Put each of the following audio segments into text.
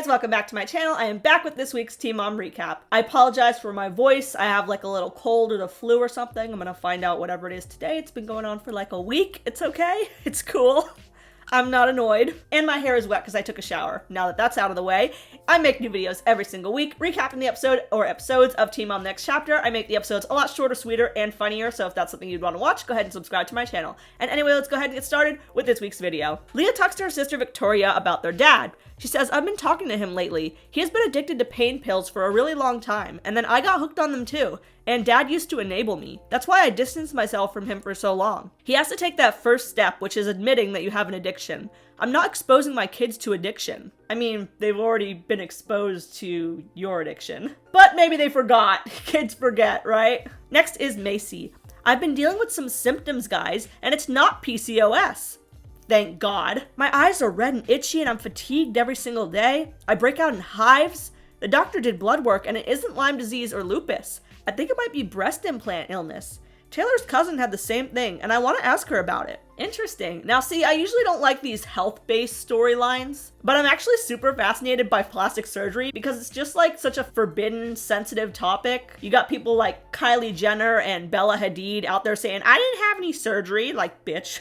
welcome back to my channel. I am back with this week's Teen Mom recap. I apologize for my voice. I have like a little cold or the flu or something. I'm gonna find out whatever it is today. It's been going on for like a week. It's okay. It's cool. I'm not annoyed. And my hair is wet because I took a shower. Now that that's out of the way, I make new videos every single week, recapping the episode or episodes of Teen Mom Next Chapter. I make the episodes a lot shorter, sweeter, and funnier, so if that's something you'd want to watch, go ahead and subscribe to my channel. And anyway, let's go ahead and get started with this week's video. Leah talks to her sister Victoria about their dad. She says, I've been talking to him lately. He has been addicted to pain pills for a really long time, and then I got hooked on them too. And dad used to enable me. That's why I distanced myself from him for so long. He has to take that first step, which is admitting that you have an addiction. I'm not exposing my kids to addiction. I mean, they've already been exposed to your addiction. But maybe they forgot. Kids forget, right? Next is Macy. I've been dealing with some symptoms, guys, and it's not PCOS. Thank God. My eyes are red and itchy and I'm fatigued every single day. I break out in hives. The doctor did blood work and it isn't Lyme disease or lupus. I think it might be breast implant illness. Taylor's cousin had the same thing and I want to ask her about it. Interesting. Now see, I usually don't like these health-based storylines, but I'm actually super fascinated by plastic surgery because it's just like such a forbidden, sensitive topic. You got people like Kylie Jenner and Bella Hadid out there saying, I didn't have any surgery, like bitch.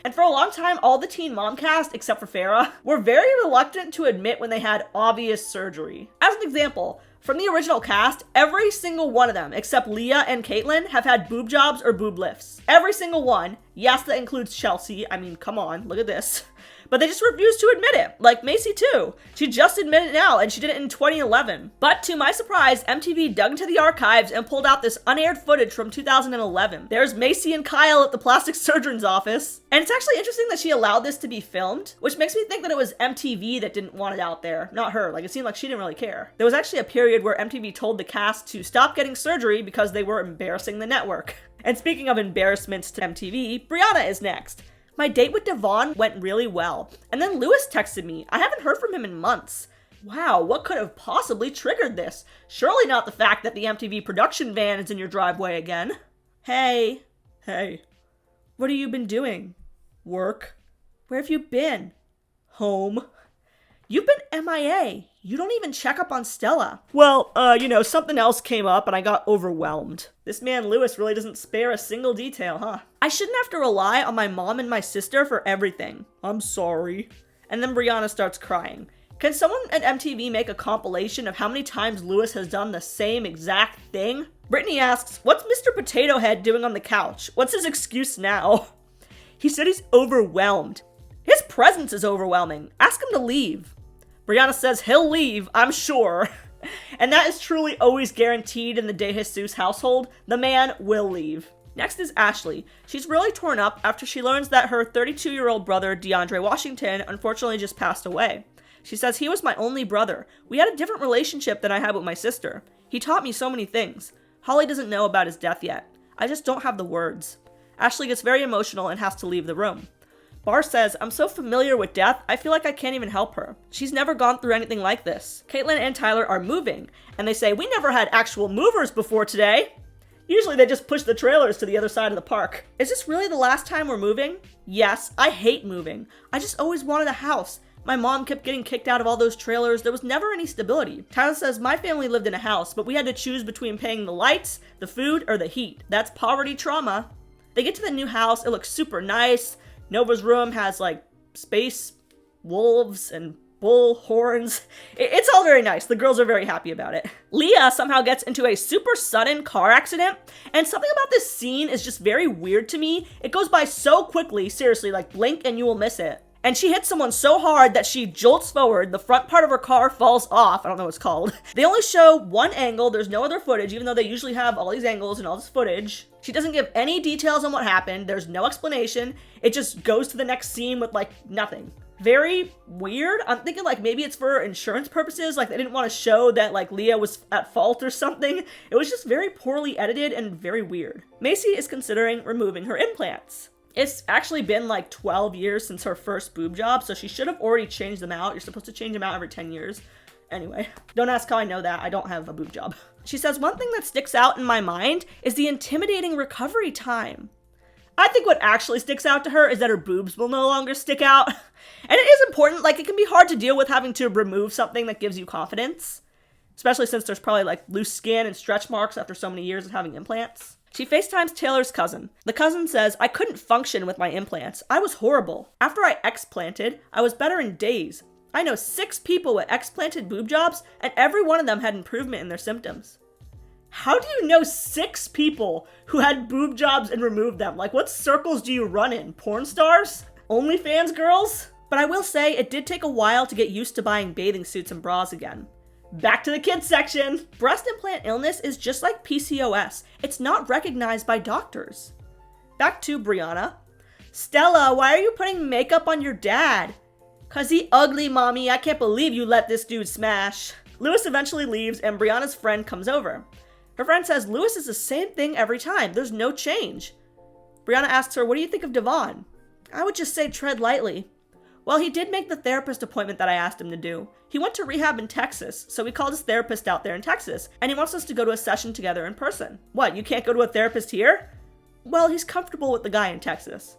And for a long time, all the Teen Mom cast, except for Farrah, were very reluctant to admit when they had obvious surgery. As an example, from the original cast, every single one of them, except Leah and Caitlyn, have had boob jobs or boob lifts. Every single one. Yes, that includes Chelsea. I mean, come on, look at this. But they just refuse to admit it, like Macy too. She just admitted it now, and she did it in 2011. But to my surprise, MTV dug into the archives and pulled out this unaired footage from 2011. There's Macy and Kyle at the plastic surgeon's office. And it's actually interesting that she allowed this to be filmed, which makes me think that it was MTV that didn't want it out there, not her. Like, it seemed like she didn't really care. There was actually a period where MTV told the cast to stop getting surgery because they were embarrassing the network. And speaking of embarrassments to MTV, Brianna is next. My date with Devon went really well, and then Lewis texted me. I haven't heard from him in months. Wow, what could have possibly triggered this? Surely not the fact that the MTV production van is in your driveway again. Hey. What have you been doing? Work. Where have you been? Home. You've been MIA. You don't even check up on Stella. Well, something else came up and I got overwhelmed. This man Lewis really doesn't spare a single detail, huh? I shouldn't have to rely on my mom and my sister for everything. I'm sorry. And then Brianna starts crying. Can someone at MTV make a compilation of how many times Lewis has done the same exact thing? Brittany asks, what's Mr. Potato Head doing on the couch? What's his excuse now? He said he's overwhelmed. His presence is overwhelming. Ask him to leave. Brianna says he'll leave, I'm sure. And that is truly always guaranteed in the De Jesus household. The man will leave. Next is Ashley. She's really torn up after she learns that her 32-year-old brother, DeAndre Washington, unfortunately just passed away. She says, he was my only brother. We had a different relationship than I had with my sister. He taught me so many things. Holly doesn't know about his death yet. I just don't have the words. Ashley gets very emotional and has to leave the room. Bar says, I'm so familiar with death, I feel like I can't even help her. She's never gone through anything like this. Caitlyn and Tyler are moving, and they say, we never had actual movers before today. Usually they just push the trailers to the other side of the park. Is this really the last time we're moving? Yes, I hate moving. I just always wanted a house. My mom kept getting kicked out of all those trailers. There was never any stability. Tyler says, my family lived in a house, but we had to choose between paying the lights, the food, or the heat. That's poverty trauma. They get to the new house. It looks super nice. Nova's room has like space wolves and bull horns. It's all very nice. The girls are very happy about it. Leah somehow gets into a super sudden car accident, and something about this scene is just very weird to me. It goes by so quickly, seriously, like blink and you will miss it. And she hits someone so hard that she jolts forward, the front part of her car falls off. I don't know what it's called. They only show one angle, there's no other footage, even though they usually have all these angles and all this footage. She doesn't give any details on what happened, there's no explanation. It just goes to the next scene with like nothing. Very weird. I'm thinking like maybe it's for insurance purposes, like they didn't want to show that like Leah was at fault or something. It was just very poorly edited and very weird. Macy is considering removing her implants. It's actually been like 12 years since her first boob job, so she should have already changed them out. You're supposed to change them out every 10 years. Anyway, don't ask how I know that. I don't have a boob job. She says, one thing that sticks out in my mind is the intimidating recovery time. I think what actually sticks out to her is that her boobs will no longer stick out. And it is important, like it can be hard to deal with having to remove something that gives you confidence. Especially since there's probably like loose skin and stretch marks after so many years of having implants. She FaceTimes Taylor's cousin. The cousin says, I couldn't function with my implants. I was horrible. After I explanted, I was better in days. I know 6 people with explanted boob jobs, and every one of them had improvement in their symptoms. How do you know 6 people who had boob jobs and removed them? Like, what circles do you run in? Porn stars? OnlyFans girls? But I will say, it did take a while to get used to buying bathing suits and bras again. Back to the kids section. Breast implant illness is just like PCOS. It's not recognized by doctors. Back to Brianna. Stella, why are you putting makeup on your dad? 'Cause he ugly, mommy. I can't believe you let this dude smash. Lewis eventually leaves and Brianna's friend comes over. Her friend says Lewis is the same thing every time. There's no change. Brianna asks her, what do you think of Devon? I would just say tread lightly. Well, he did make the therapist appointment that I asked him to do. He went to rehab in Texas, so we called his therapist out there in Texas, and he wants us to go to a session together in person. What, you can't go to a therapist here? Well, he's comfortable with the guy in Texas.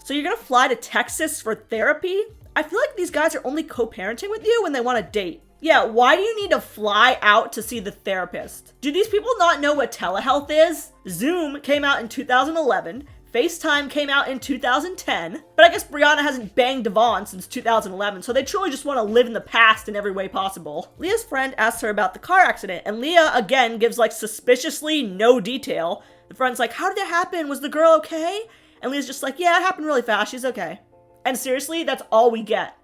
So you're gonna fly to Texas for therapy? I feel like these guys are only co-parenting with you when they want to date. Yeah, why do you need to fly out to see the therapist? Do these people not know what telehealth is? Zoom came out in 2011. FaceTime came out in 2010, but I guess Brianna hasn't banged Devon since 2011, so they truly just want to live in the past in every way possible. Leah's friend asks her about the car accident, and Leah again gives like suspiciously no detail. The friend's like, how did it happen? Was the girl okay? And Leah's just like, yeah, it happened really fast. She's okay. And seriously, that's all we get.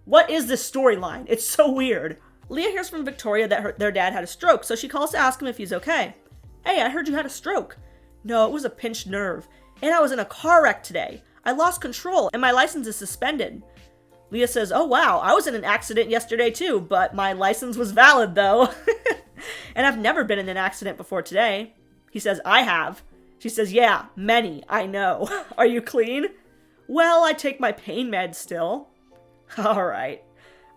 What is this storyline? It's so weird. Leah hears from Victoria that their dad had a stroke, so she calls to ask him if he's okay. Hey, I heard you had a stroke. No, it was a pinched nerve. And I was in a car wreck today. I lost control and my license is suspended. Leah says, oh wow, I was in an accident yesterday too, but my license was valid though. And I've never been in an accident before today. He says, I have. She says, yeah, many, I know. Are you clean? Well, I take my pain meds still. All right.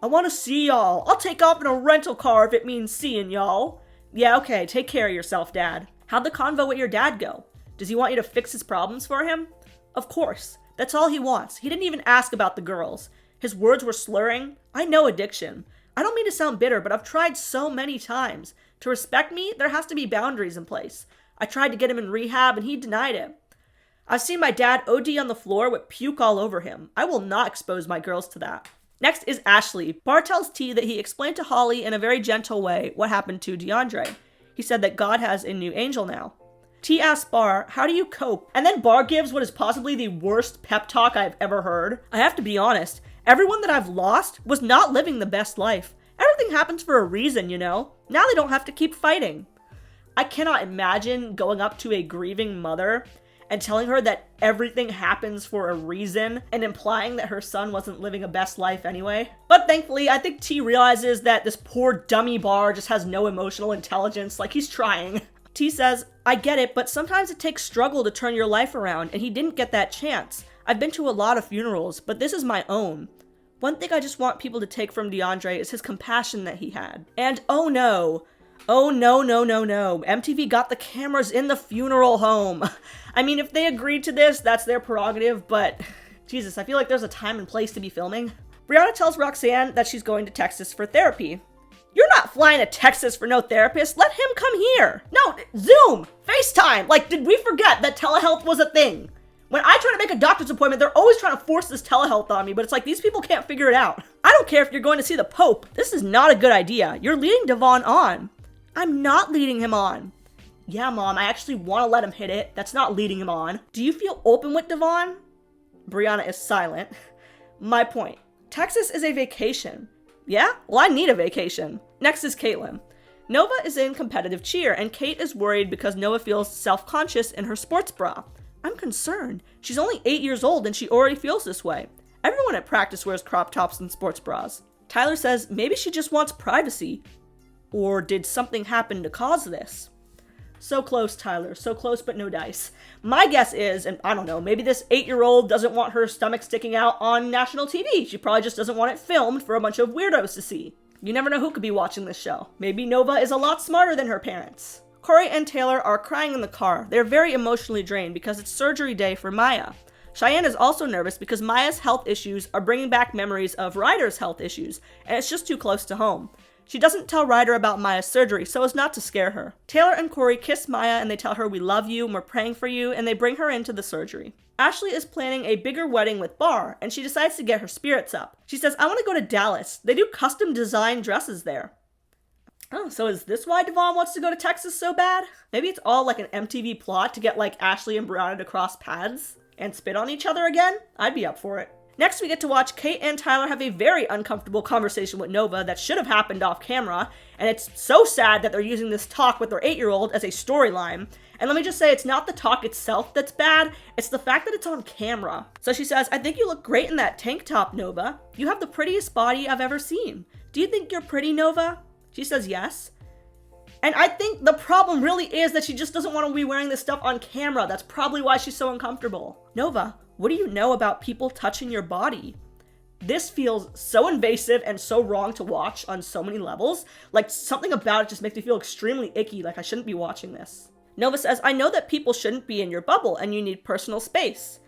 I want to see y'all. I'll take off in a rental car if it means seeing y'all. Yeah, okay, take care of yourself, Dad. How'd the convo with your dad go? Does he want you to fix his problems for him? Of course. That's all he wants. He didn't even ask about the girls. His words were slurring. I know addiction. I don't mean to sound bitter, but I've tried so many times. To respect me, there has to be boundaries in place. I tried to get him in rehab and he denied it. I've seen my dad OD on the floor with puke all over him. I will not expose my girls to that. Next is Ashley. Bar tells T that he explained to Holly in a very gentle way what happened to DeAndre. He said that God has a new angel now. T asks Bar, how do you cope? And then Bar gives what is possibly the worst pep talk I've ever heard. I have to be honest, everyone that I've lost was not living the best life. Everything happens for a reason, you know? Now they don't have to keep fighting. I cannot imagine going up to a grieving mother and telling her that everything happens for a reason and implying that her son wasn't living a best life anyway. But thankfully, I think T realizes that this poor dummy Bar just has no emotional intelligence, like he's trying. T says, I get it, but sometimes it takes struggle to turn your life around, and he didn't get that chance. I've been to a lot of funerals, but this is my own. One thing I just want people to take from DeAndre is his compassion that he had. And oh no, MTV got the cameras in the funeral home. I mean, if they agreed to this, that's their prerogative, but Jesus, I feel like there's a time and place to be filming. Brianna tells Roxanne that she's going to Texas for therapy. You're not flying to Texas for no therapist. Let him come here. No, Zoom, FaceTime. Like, did we forget that telehealth was a thing? When I try to make a doctor's appointment, they're always trying to force this telehealth on me, but it's like these people can't figure it out. I don't care if you're going to see the Pope. This is not a good idea. You're leading Devon on. I'm not leading him on. Yeah, Mom, I actually want to let him hit it. That's not leading him on. Do you feel open with Devon? Brianna is silent. My point. Texas is a vacation. Yeah? Well, I need a vacation. Next is Caitlyn. Nova is in competitive cheer, and Kate is worried because Nova feels self-conscious in her sports bra. I'm concerned. She's only 8 years old and she already feels this way. Everyone at practice wears crop tops and sports bras. Tyler says maybe she just wants privacy. Or did something happen to cause this? So close, Tyler. So close, but no dice. My guess is, and I don't know, maybe this 8-year-old doesn't want her stomach sticking out on national TV. She probably just doesn't want it filmed for a bunch of weirdos to see. You never know who could be watching this show. Maybe Nova is a lot smarter than her parents. Corey and Taylor are crying in the car. They're very emotionally drained because it's surgery day for Maya. Cheyenne is also nervous because Maya's health issues are bringing back memories of Ryder's health issues, and it's just too close to home. She doesn't tell Ryder about Maya's surgery so as not to scare her. Taylor and Corey kiss Maya and they tell her we love you and we're praying for you, and they bring her into the surgery. Ashley is planning a bigger wedding with Bar, and she decides to get her spirits up. She says, I want to go to Dallas. They do custom design dresses there. Oh, so is this why Devon wants to go to Texas so bad? Maybe it's all like an MTV plot to get like Ashley and Brianna to cross paths and spit on each other again? I'd be up for it. Next, we get to watch Kate and Tyler have a very uncomfortable conversation with Nova that should have happened off camera, and it's so sad that they're using this talk with their 8-year-old as a storyline. And let me just say, it's not the talk itself that's bad, it's the fact that it's on camera. So she says, I think you look great in that tank top, Nova. You have the prettiest body I've ever seen. Do you think you're pretty, Nova? She says yes. And I think the problem really is that she just doesn't want to be wearing this stuff on camera. That's probably why she's so uncomfortable. Nova, what do you know about people touching your body? This feels so invasive and so wrong to watch on so many levels. Like, something about it just makes me feel extremely icky, like I shouldn't be watching this. Nova says, I know that people shouldn't be in your bubble and you need personal space.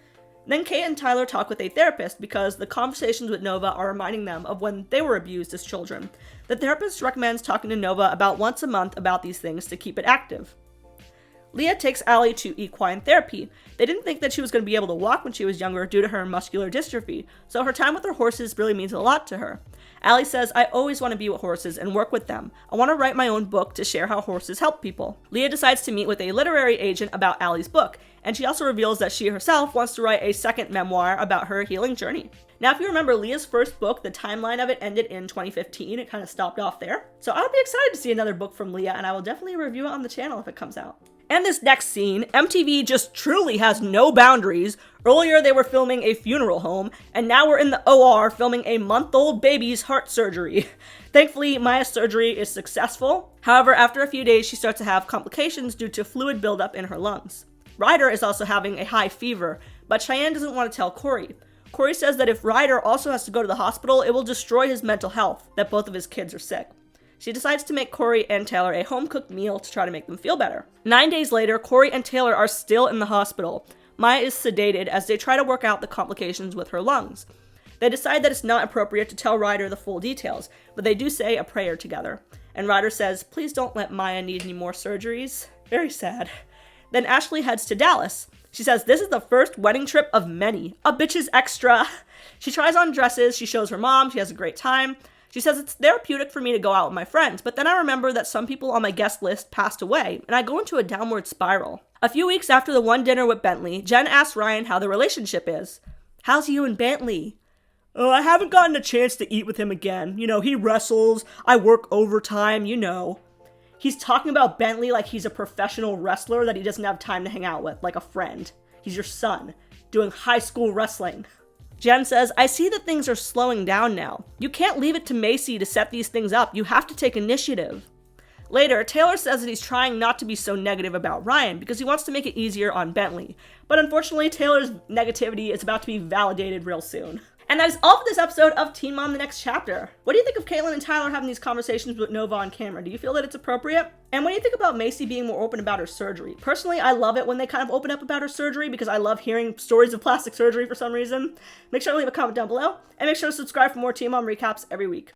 Then Kate and Tyler talk with a therapist because the conversations with Nova are reminding them of when they were abused as children. The therapist recommends talking to Nova about once a month about these things to keep it active. Leah takes Allie to equine therapy. They didn't think that she was going to be able to walk when she was younger due to her muscular dystrophy, so her time with her horses really means a lot to her. Allie says, I always want to be with horses and work with them. I want to write my own book to share how horses help people. Leah decides to meet with a literary agent about Allie's book, and she also reveals that she herself wants to write a second memoir about her healing journey. Now, if you remember Leah's first book, the timeline of it ended in 2015. It kind of stopped off there. So I'll be excited to see another book from Leah, and I will definitely review it on the channel if it comes out. And this next scene, MTV just truly has no boundaries. Earlier they were filming a funeral home, and now we're in the OR filming a month-old baby's heart surgery. Thankfully, Maya's surgery is successful. However, after a few days, she starts to have complications due to fluid buildup in her lungs. Ryder is also having a high fever, but Cheyenne doesn't want to tell Corey. Corey says that if Ryder also has to go to the hospital, it will destroy his mental health, that both of his kids are sick. She decides to make Corey and Taylor a home-cooked meal to try to make them feel better. 9 days later, Corey and Taylor are still in the hospital. Maya is sedated as they try to work out the complications with her lungs. They decide that it's not appropriate to tell Ryder the full details, but they do say a prayer together. And Ryder says, please don't let Maya need any more surgeries. Very sad. Then Ashley heads to Dallas. She says this is the first wedding trip of many. A bitch's extra. She tries on dresses, she shows her mom, she has a great time. She says it's therapeutic for me to go out with my friends, but then I remember that some people on my guest list passed away, and I go into a downward spiral. A few weeks after the one dinner with Bentley, Jen asks Ryan how the relationship is. How's you and Bentley? Oh, I haven't gotten a chance to eat with him again. You know, he wrestles, I work overtime, you know. He's talking about Bentley like he's a professional wrestler that he doesn't have time to hang out with, like a friend. He's your son, doing high school wrestling. Jen says, I see that things are slowing down now. You can't leave it to Macy to set these things up. You have to take initiative. Later, Taylor says that he's trying not to be so negative about Ryan because he wants to make it easier on Bentley. But unfortunately, Taylor's negativity is about to be validated real soon. And that is all for this episode of Teen Mom The Next Chapter. What do you think of Caitlyn and Tyler having these conversations with Nova on camera? Do you feel that it's appropriate? And what do you think about Macy being more open about her surgery? Personally, I love it when they kind of open up about her surgery because I love hearing stories of plastic surgery for some reason. Make sure to leave a comment down below, and make sure to subscribe for more Teen Mom recaps every week.